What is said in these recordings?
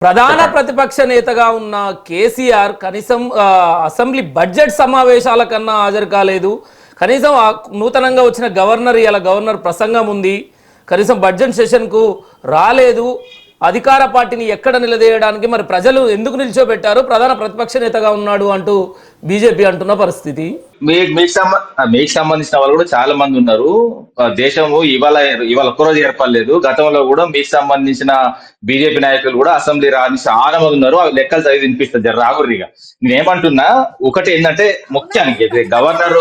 ప్రధాన చెప్పండి. ప్రతిపక్ష నేతగా ఉన్న కేసీఆర్ కనీసం అసెంబ్లీ బడ్జెట్ సమావేశాల కన్నా హాజరు కాలేదు. కనీసం నూతనంగా వచ్చిన గవర్నర్ ఇలా గవర్నర్ ప్రసంగం ఉంది, కనీసం బడ్జెట్ సెషన్కు రాలేదు. అధికార పార్టీని ఎక్కడ నిలదీయడానికి మరి ప్రజలు ఎందుకు నిల్చోబెట్టారు? ప్రధాన ప్రతిపక్ష నేతగా ఉన్నాడు అంటూ బీజేపీ అంటున్న పరిస్థితి. మీకు సంబంధించిన వాళ్ళు కూడా చాలా మంది ఉన్నారు. దేశము ఇవాళ ఇవాళ ఒక్కరోజు ఏర్పడలేదు. గతంలో కూడా మీకు సంబంధించిన బీజేపీ నాయకులు కూడా అసెంబ్లీ రాని చాలా మంది ఉన్నారు. అవి లెక్కలు చదివి వినిపిస్తుంది. జర రాగుర్రిగా నేనేమంటున్నా, ఒకటి ఏంటంటే ముఖ్యానికి గవర్నర్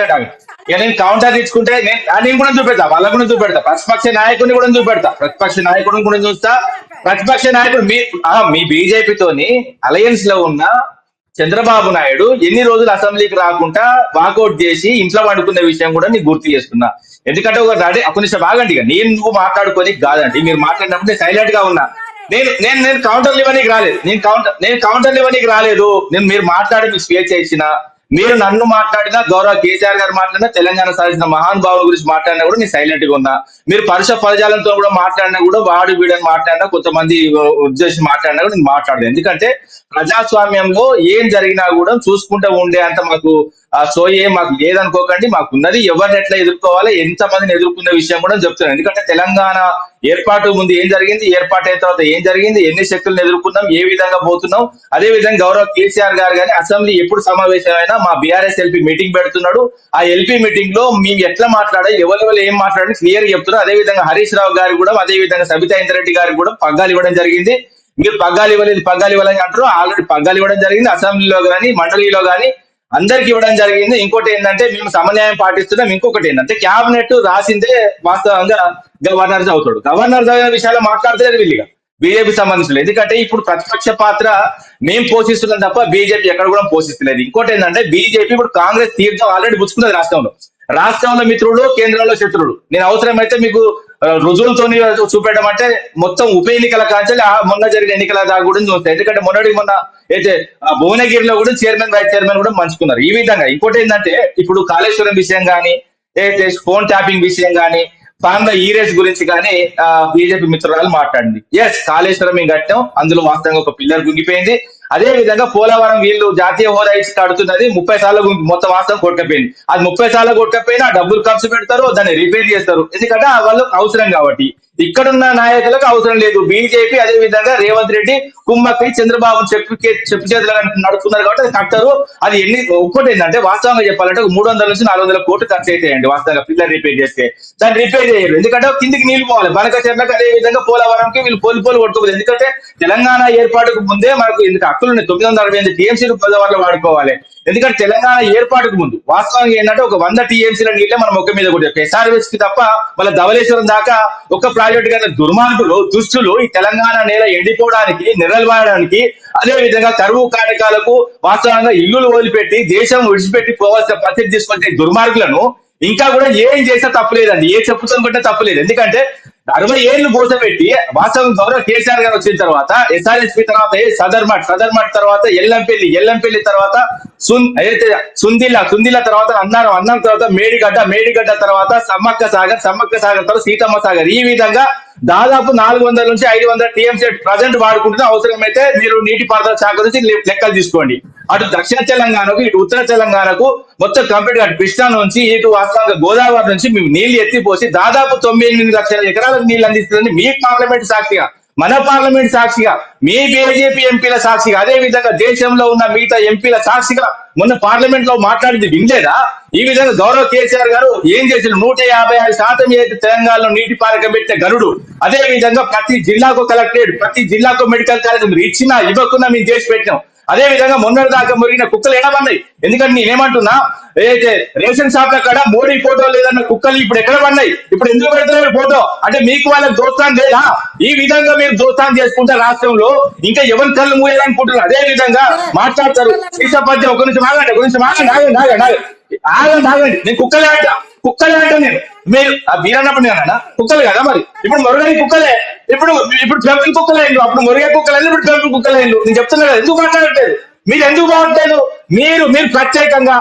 ఆగండి. ఇక నేను కౌంటర్ తీసుకుంటే నేను కూడా చూపెడతా, వాళ్ళ కూడా చూపెడతా, ప్రతిపక్ష నాయకుడిని కూడా చూపెడతా, ప్రతిపక్ష నాయకుడిని కూడా చూస్తా. ప్రతిపక్ష నాయకుడు మీ బీజేపీతోని అలయన్స్ లో ఉన్న చంద్రబాబు నాయుడు ఎన్ని రోజులు అసెంబ్లీకి రాకుండా వాకౌట్ చేసి ఇంట్లో వండుకున్న విషయం కూడా నీకు గుర్తు చేస్తున్నా. ఎందుకంటే ఒక కొంచెం బాగండి, ఇక నువ్వు మాట్లాడుకొని కాదండి, మీరు మాట్లాడినప్పుడు నేను సైలెంట్ గా ఉన్నా. నేను కౌంటర్లు ఇవ్వడానికి రాలేదు, నేను కౌంటర్లు ఇవ్వడానికి రాలేదు. మీరు మాట్లాడి మీకు స్వేచ్ఛ ఇచ్చిన, మీరు నన్ను మాట్లాడినా, గౌరవ కేసీఆర్ గారు మాట్లాడినా, తెలంగాణ సాధించిన మహాన్ భావుల గురించి మాట్లాడినా కూడా నేను సైలెంట్ గా ఉన్నా. మీరు పరుష పదజాలంతో కూడా మాట్లాడినా, కూడా వాడు వీడని మాట్లాడినా, కొంతమంది ఉద్దేశం మాట్లాడినా కూడా నేను మాట్లాడలేదు. ఎందుకంటే ప్రజాస్వామ్యంలో ఏం జరిగినా కూడా చూసుకుంటూ ఉండే అంత మాకు ఏం మాకు లేదనుకోకండి. మాకున్నది ఎవరిని ఎట్లా ఎదుర్కోవాలి, ఎంత మందిని ఎదుర్కొన్న విషయం కూడా చెప్తున్నాను. ఎందుకంటే తెలంగాణ ఏర్పాటు ముందు ఏం జరిగింది, ఏర్పాటు అయిన తర్వాత ఏం జరిగింది, ఎన్ని శక్తులను ఎదుర్కొన్నాం, ఏ విధంగా పోతున్నాం. అదే విధంగా గౌరవ కేసీఆర్ గారు కానీ అసెంబ్లీ ఎప్పుడు సమావేశమైనా మా బీఆర్ఎస్ ఎల్పీ మీటింగ్ పెడుతున్నాడు. ఆ ఎల్పీ మీటింగ్ లో మేము ఎట్లా మాట్లాడాలి, ఎవరెవరు ఏం మాట్లాడాలి క్లియర్ చెప్తున్నారు. అదే విధంగా హరీష్ రావు గారు కూడా, అదే విధంగా సబితా ఇంద్రెడ్డి గారికి కూడా పగ్గాలు ఇవ్వడం జరిగింది. మీరు పగ్గాలు ఇవ్వాలని అంటారు. ఆల్రెడీ పగ్గాలు ఇవ్వడం జరిగింది. అసెంబ్లీలో కానీ మండలిలో కానీ అందరికి ఇవ్వడం జరిగింది. ఇంకోటి ఏంటంటే మేము సమన్వయం పాటిస్తున్నాం. ఇంకొకటి ఏంటంటే క్యాబినెట్ రాసిందే వాస్తవంగా గవర్నర్ చదువుతాడు. గవర్నర్ చదివిన విషయాలు మాట్లాడలేదు వీళ్ళుగా బీజేపీ సంబంధించిన. ఎందుకంటే ఇప్పుడు ప్రతిపక్ష పాత్ర మేము పోషిస్తున్నాం తప్ప బీజేపీ ఎక్కడ కూడా పోషిస్తలేదు. ఇంకోటి ఏంటంటే బీజేపీ ఇప్పుడు కాంగ్రెస్ తీర్థం ఆల్రెడీ పుచ్చుకున్నది రాష్ట్రంలో మిత్రుడు, కేంద్రంలో శత్రుడు. నేను అవసరమైతే మీకు రుజువులతో చూపెట్టడం అంటే మొత్తం ఉప ఎన్నికల కాంచెలు మొన్న జరిగిన ఎన్నికల దాకా కూడా చూస్తాయి. ఎందుకంటే మొన్న అయితే భువనగిరిలో కూడా చైర్మన్ వైస్ చైర్మన్ కూడా మంచుకున్నారు. ఈ విధంగా ఇంకోటి ఏంటంటే ఇప్పుడు కాళేశ్వరం విషయం కానీ, ఫోన్ ట్యాపింగ్ విషయం కానీ, ఫార్మ్ల ఈరేస్ గురించి కానీ బీజేపీ మిత్రురాలు మాట్లాడింది. ఎస్, కాళేశ్వరం మేము కట్టాం, అందులో వాస్తవంగా ఒక పిల్లర్ గుంగిపోయింది. అదే విధంగా పోలవరం వీళ్ళు జాతీయ హోదా ఇచ్చి కడుతున్నది 30 సార్లు మొత్తం వాస్తవం కొట్టకపోయింది. అది 30 సార్లు కొట్టకపోయినా డబ్బులు ఖర్చు పెడతారు, దాన్ని రిపేర్ చేస్తారు. ఎందుకంటే వాళ్ళకి అవసరం కాబట్టి. ఇక్కడున్న నాయకులకు అవసరం లేదు. బీజేపీ అదే విధంగా రేవంత్ రెడ్డి కుమ్మక్కి చంద్రబాబు చెప్పు చేతులు నడుపుతున్నారు కాబట్టి అది కట్టరు. అది ఒక్కటి ఏంటంటే వాస్తవంగా చెప్పాలంటే 300 నుంచి 400 కోట్లు ఖర్చు అవుతాయండి వాస్తవంగా పిల్లర్ రిపేర్ చేస్తే. దాన్ని రిపేర్ చేయరు. ఎందుకంటే కిందికి నీళ్లు పోవాలి. బనక చెట్లకు అదే విధంగా పోలవరంకి వీళ్ళు పోలు కొట్టుకోవాలి. ఎందుకంటే తెలంగాణ ఏర్పాటుకు ముందే మనకు ఎందుకు హక్కులు 968 టీఎంసీలు గోదావరిలో వాడుకోవాలి. ఎందుకంటే తెలంగాణ ఏర్పాటుకు ముందు వాస్తవంగా ఏంటంటే ఒక 100 టీఎంసీల నీళ్ళే మనం ఒక్క మీద కొట్టాం. ఎస్ఆర్ఎస్ కి తప్ప వాళ్ళ ధవళేశ్వరం దాకా ఒక ప్రాజెక్టు కింద దుర్మార్గులు దుష్టులు ఈ తెలంగాణ నేల ఎండిపోవడానికి, నిరలవడానికి, అదే విధంగా కరువు కాటకాలకు వాస్తవంగా ఇల్లులు వదిలిపెట్టి దేశం విడిచిపెట్టి పోవాల్సిన పరిస్థితి తీసుకొచ్చే దుర్మార్గులను ఇంకా కూడా ఏం చేసినా తప్పలేదండి. ఏ చెప్పుతో కొట్టినా తప్పలేదు. ఎందుకంటే 60 ఏళ్ళు మోసపెట్టి వాస్తవం గౌరవ కేసీఆర్ గారు వచ్చిన తర్వాత ఎస్ఆర్ఎస్పీ తర్వాత సదర్మట్ తర్వాత ఎల్లంపల్లి తర్వాత సుందిల్ల తర్వాత అన్నం తర్వాత మేడిగడ్డ తర్వాత సమ్మక్క సాగర్ తర్వాత సీతమ్మ సాగర్. ఈ విధంగా దాదాపు 400 నుంచి 500 టీఎంసీ ప్రజెంట్ వాడుకుంటున్న. అవసరమైతే మీరు నీటిపారుదల శాఖ నుంచి లెక్కలు తీసుకోండి. అటు దక్షిణ తెలంగాణకు, ఇటు ఉత్తర తెలంగాణకు మొత్తం కంప్లీట్ గా కృష్ణా నుంచి ఇటు వాస్తవంగా గోదావరి నుంచి మేము నీళ్లు ఎత్తిపోసి దాదాపు 9-8 లక్షల ఎకరాలకు నీళ్లు అందిస్తుంది. మీ పార్లమెంట్ సాక్షిగా, మన పార్లమెంట్ సాక్షిగా, మీ బీజేపీ ఎంపీల సాక్షిగా, అదే విధంగా దేశంలో ఉన్న మిగతా ఎంపీల సాక్షిగా మొన్న పార్లమెంట్ లో మాట్లాడింది వినలేదా? ఈ విధంగా గౌరవ కేసీఆర్ గారు ఏం చేశారు? 156% ఏదైతే తెలంగాణలో నీటి పాలకం పెట్టిన గనుడు. అదే విధంగా ప్రతి జిల్లాకు కలెక్టరేట్, ప్రతి జిల్లాకు మెడికల్ కాలేజ్ మీరు ఇచ్చినా ఇవ్వకుండా మేము చేసి పెట్టినాం. అదే విధంగా మొన్నటి దాకా మురిగిన కుక్కలు ఎడబడినాయి. ఎందుకంటే నేనేమంటున్నా, ఏదైతే రేషన్ షాప్ల కాడ మోడీ ఫోటో లేదన్న కుక్కలు ఇప్పుడు ఎక్కడ పడినాయి? ఇప్పుడు ఎందుకు పెడుతున్నారు ఫోటో? అంటే మీకు వాళ్ళకి దోస్తాన్ లేదా? ఈ విధంగా మీరు దోస్తాన్ చేసుకుంటే రాష్ట్రంలో ఇంకా ఎవరి కళ్ళు మూయాలనుకుంటున్నారు. అదే విధంగా మాట్లాడతారు. శ్రీసపద్యం ఒక నుంచి ఆగండి. నేను కుక్కలే అంటా నేను. మీరు వీరన్నప్పుడు నేనన్నా కుక్కలు కదా మరి. ఇప్పుడు మొరగని కుక్కలే, ఇప్పుడు పెంపుడు కుక్కలైండు. అప్పుడు మొరిగే కుక్కలైండు, ఇప్పుడు పెంపుడు కుక్కలైండు. నేను చెప్తున్నా కదా, ఎందుకు మాట్లాడట్లేదు? మీరు ఎందుకు బాగుంటలేదు? మీరు ప్రత్యేకంగా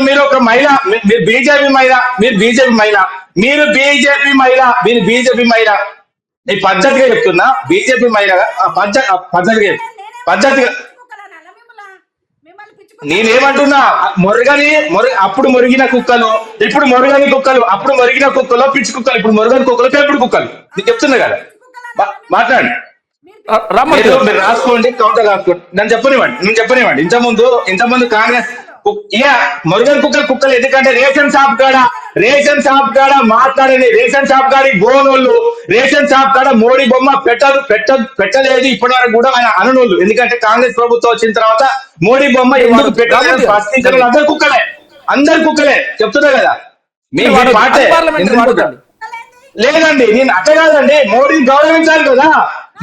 మీరు ఒక మహిళ, మీరు బీజేపీ మహిళ. నీ పద్ధతిగా చెప్తున్నా, బీజేపీ మహిళగా పద్ధతిగా పద్ధతిగా నేనేమంటున్నా, అప్పుడు మొరిగిన కుక్కలు, ఇప్పుడు మొరగని కుక్కలు, అప్పుడు మొరిగిన కుక్కలు పిచ్చి కుక్కలు, ఇప్పుడు మొరగని కుక్కలు పెంపుడు కుక్కలు. నీకు చెప్తున్నా కదా, మాట్లాడండి. మీరు రాసుకోండి, కౌంటర్ రాసుకోండి. నేను చెప్పనివ్వండి. ఇంతకుముందు కాంగ్రెస్ మురుగన్ కుక్కలు ఎందుకంటే రేషన్ షాప్ కాడ మాట్లాడని, రేషన్ షాప్ కాడి గోనోళ్ళు, రేషన్ షాప్ కాడ మోడీ బొమ్మ పెట్టలేదు ఇప్పటి వరకు కూడా ఆయన అననోళ్ళు. ఎందుకంటే కాంగ్రెస్ ప్రభుత్వం వచ్చిన తర్వాత మోడీ బొమ్మ ఎందుకు పెట్టలేదు ప్రశ్నించడం అందరు కుక్కలే చెప్తున్నా కదా. మీ పాటే లేదండి, నేను అట్ట కాదండి, మోడీని గౌరవించాలి కదా.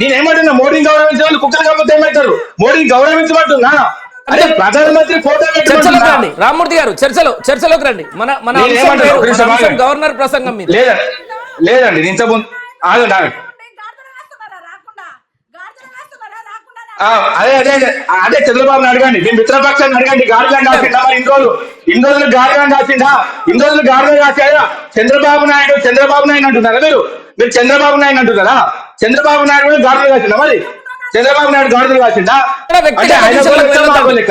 నేనేమంటున్నా, మోడీని గౌరవించే వాళ్ళు కుక్కలు కాకపోతే ఏమంటారు? మోడీని గౌరవించమంటున్నా. అదే ప్రధానమంత్రి ఫోటో చర్చలోకి రండి రామ్మూర్తి గారు, చర్చలోకి రండి. మన గవర్నర్ ప్రసంగం మీద లేదండి. ఇంతకుముందు అదే చంద్రబాబు నాయుడు అడగండి, మీ మిత్రపక్షాన్ని అడగండి. గాడిలను కాసిండా మరి ఇన్ని రోజులు గాడిలను కాసాడా? చంద్రబాబు నాయుడు అంటున్నారా మీరు చంద్రబాబు నాయుడు అంటున్నారా? చంద్రబాబు నాయుడు కూడా గాడిలు కాసిండా? మరి చంద్రబాబు నాయుడు గాడిలు కాసిండా?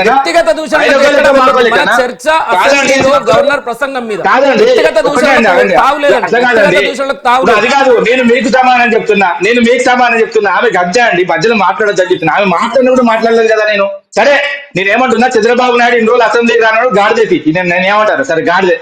వ్యక్తిగత గవర్నర్ ప్రసంగం మీద అది కాదు. నేను మీకు సమానం చెప్తున్నా, ఆమె గజ్జా అండి, మధ్యలో మాట్లాడొద్దని చెప్తున్నా. ఆమె మాట్లాడినప్పుడు మాట్లాడలేదు కదా. నేను సరే, నేనేమంటున్నా, చంద్రబాబు నాయుడు ఇన్ని రోజులు అసెంబ్లీకి రానాడు గాడిదేసి, నేను ఏమంటాను? సరే గాడిదే